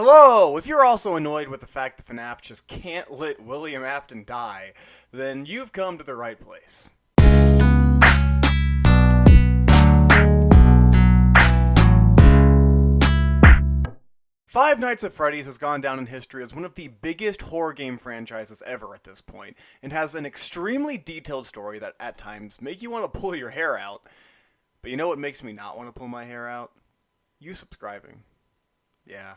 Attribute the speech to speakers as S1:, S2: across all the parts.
S1: Hello! If you're also annoyed with the fact that Fnaf just can't let William Afton die, then you've come to the right place. Five Nights at Freddy's has gone down in history as one of the biggest horror game franchises ever at this point, and has an extremely detailed story that at times make you want to pull your hair out. But you know what makes me not want to pull my hair out? You subscribing. Yeah,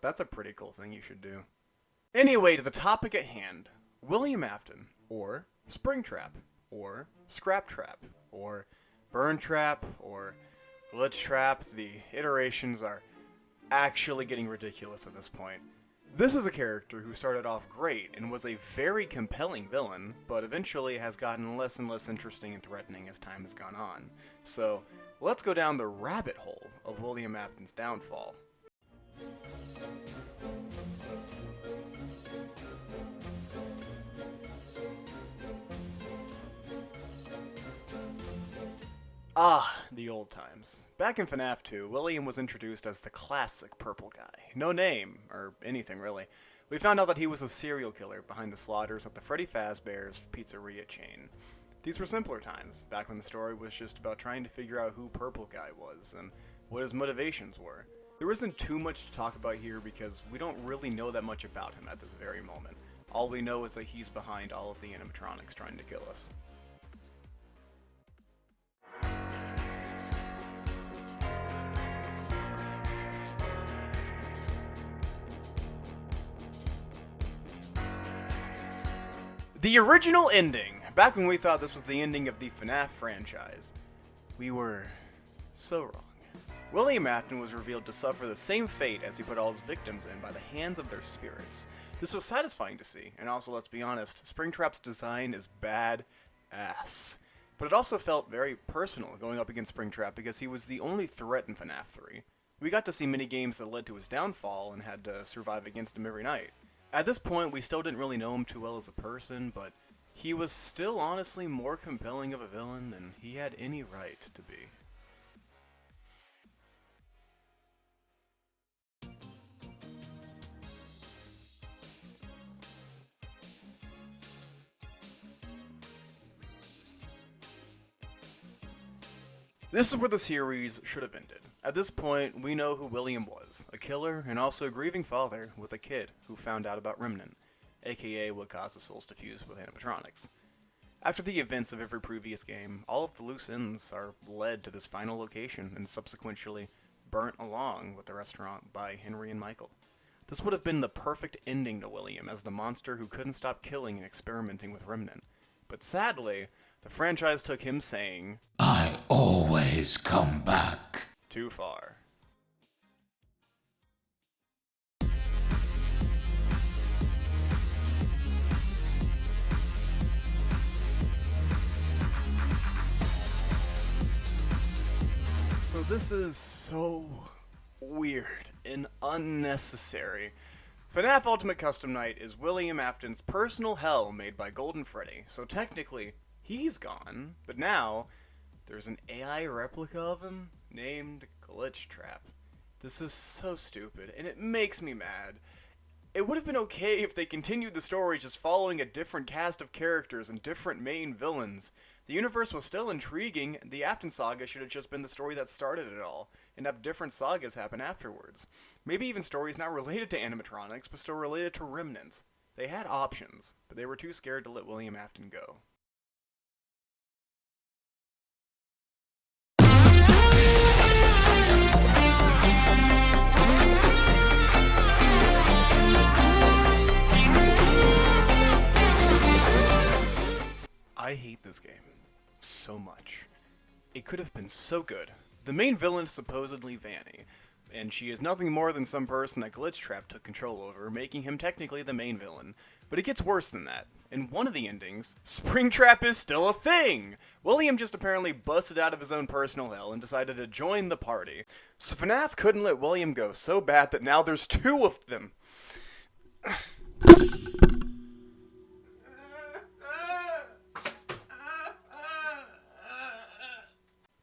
S1: that's a pretty cool thing you should do. Anyway, to the topic at hand. William Afton, or Springtrap, or Scraptrap, or Burntrap, or Glitchtrap. The iterations are actually getting ridiculous at this point. This is a character who started off great and was a very compelling villain, but eventually has gotten less and less interesting and threatening as time has gone on. So, let's go down the rabbit hole of William Afton's downfall. Ah, the old times. Back in Fnaf 2, William was introduced as the classic purple guy. No name, or anything really. We found out that he was a serial killer behind the slaughters at the Freddy Fazbear's pizzeria chain. These were simpler times, back when the story was just about trying to figure out who Purple Guy was, and what his motivations were. There isn't too much to talk about here because we don't really know that much about him at this very moment. All we know is that he's behind all of the animatronics trying to kill us. The original ending, back when we thought this was the ending of the Fnaf franchise, we were so wrong. William Afton was revealed to suffer the same fate as he put all his victims in by the hands of their spirits. This was satisfying to see, and also, let's be honest, Springtrap's design is bad ass. But it also felt very personal going up against Springtrap because he was the only threat in Fnaf 3. We got to see mini games that led to his downfall and had to survive against him every night. At this point, we still didn't really know him too well as a person, but he was still honestly more compelling of a villain than he had any right to be. This is where the series should have ended. At this point, we know who William was, a killer and also a grieving father with a kid who found out about Remnant, aka what caused the souls to fuse with animatronics. After the events of every previous game, all of the loose ends are led to this final location and subsequently burnt along with the restaurant by Henry and Michael. This would have been the perfect ending to William as the monster who couldn't stop killing and experimenting with Remnant. But sadly, the franchise took him saying,
S2: "I always come back."
S1: Too far. So this is so weird and unnecessary. Fnaf Ultimate Custom Night is William Afton's personal hell made by Golden Freddy, so technically, he's gone, but now there's an AI replica of him named Glitchtrap. This is so stupid, and it makes me mad. It would have been okay if they continued the story just following a different cast of characters and different main villains. The universe was still intriguing. The Afton saga should have just been the story that started it all, and have different sagas happen afterwards. Maybe even stories not related to animatronics, but still related to remnants. They had options, but they were too scared to let William Afton go. I hate this game so much. It could have been so good. The main villain is supposedly Vanny, and she is nothing more than some person that Glitchtrap took control over, making him technically the main villain. But it gets worse than that. In one of the endings, Springtrap is still a thing! William just apparently busted out of his own personal hell and decided to join the party. So Fnaf couldn't let William go so bad that now there's two of them.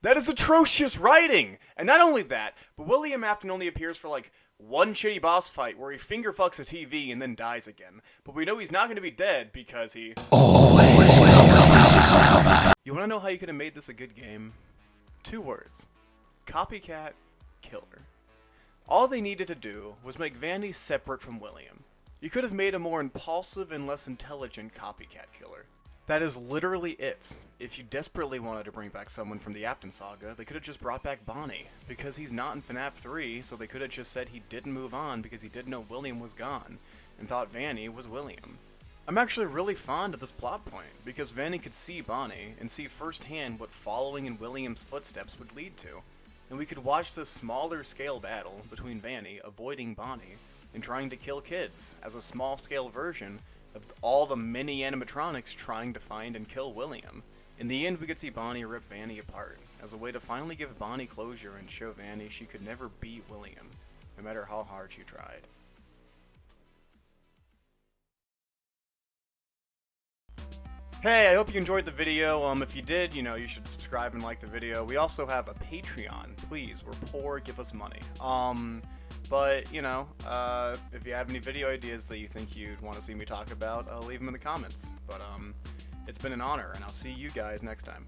S1: That is atrocious writing! And not only that, but William Afton only appears for like one shitty boss fight where he finger fucks a TV and then dies again. But we know he's not going to be dead because he
S2: Always come back.
S1: You want to know how you could have made this a good game? 2 words. Copycat killer. All they needed to do was make Vanny separate from William. You could have made a more impulsive and less intelligent copycat killer. That is literally it. If you desperately wanted to bring back someone from the Afton saga, they could have just brought back Bonnie, because he's not in Fnaf 3, so they could have just said he didn't move on because he didn't know William was gone, and thought Vanny was William. I'm actually really fond of this plot point, because Vanny could see Bonnie, and see firsthand what following in William's footsteps would lead to, and we could watch this smaller scale battle between Vanny avoiding Bonnie, and trying to kill kids, as a small scale version of all the mini animatronics trying to find and kill William. In the end, we could see Bonnie rip Vanny apart, as a way to finally give Bonnie closure and show Vanny she could never beat William, no matter how hard she tried. Hey, I hope you enjoyed the video. If you did, you should subscribe and like the video. We also have a Patreon. Please, we're poor, give us money. But, if you have any video ideas that you think you'd want to see me talk about, leave them in the comments. But, it's been an honor, and I'll see you guys next time.